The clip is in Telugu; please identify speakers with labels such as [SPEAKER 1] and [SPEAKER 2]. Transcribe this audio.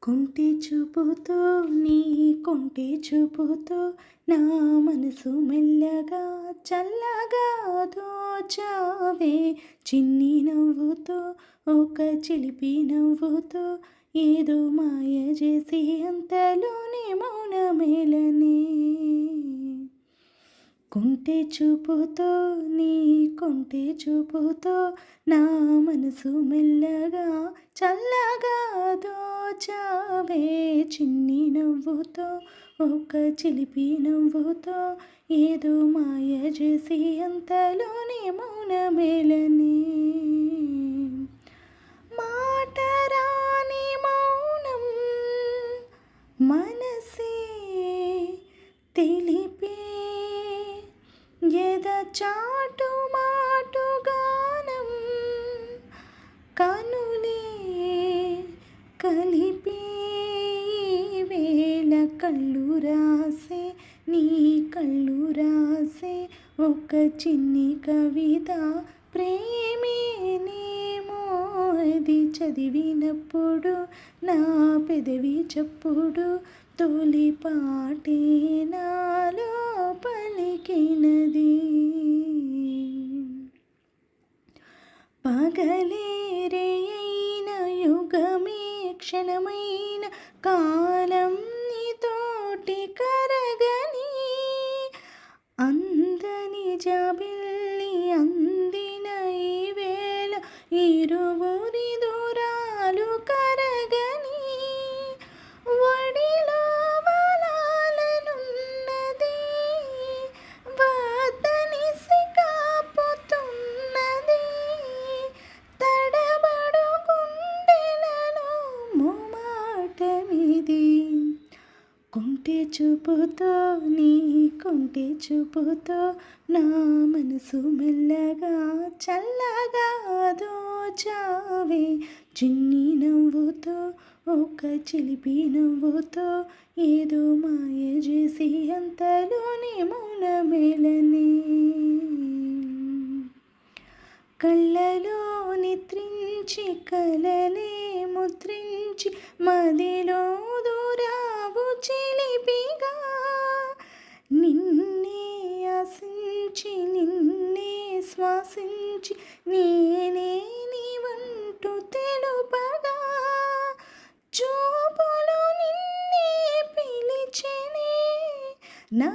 [SPEAKER 1] కొంటె చూపుతో నీ కొంటె చూపుతో నా మనసు మెల్లగా చల్లగా దోచావే. చిన్ని నవ్వుతో ఒక చిలిపి నవ్వుతో ఏదో మాయ చేసి అంతలోనే మౌనమేలనే. కొంటె చూపుతో నీ కొంటె చూపుతో నా మనసు మెల్లగా చల్లగా దోచావే. చిన్ని నవ్వుతో ఒక చిలిపి నవ్వుతో ఏదో మాయ చేసి అంతలోనే మౌనమేలనే. మాటరాని మౌనం మనసే తెలిపే ఎద చాటు మాటు గానం కనులే కలిపే. వేళ కళ్ళు రాసే నీ కళ్ళు రాసే ఒక చిన్ని కవిత ప్రేమేనేమో. అది చదివినప్పుడు నా పెదవి చప్పుడు తొలి పాటే నాలో పలికినది. పగలేరైన యుగమే క్షణమైన కాలం నీతోటి కరగని అందని జాబిల్లి అందిన ఈ వేళ ఇరువురి దూరాలు కరగని వడిలో వలాలనున్నది వద్దని సికాపుతున్నది తడబడు గుండెలలో మొమాటమిది. కొంటె చూపుతో నీ కొంటె చూపుతో నా మనసు మెల్లగా చల్లగా దోచావే. చిన్ని నవ్వుతో ఒక చిలిపి నవ్వుతో ఏదో మాయ చేసి అంతలోనే మౌనమేలనే. కళ్ళలో నిద్రించి కలలే ముద్రించి మదిలో దూరావు చిలిపిగా. నిన్నే ఆశించి నిన్నే శ్వాసించి నేనే నీవంటూ తెలుపగా చూపులో నిన్నే పిలిచెనే నా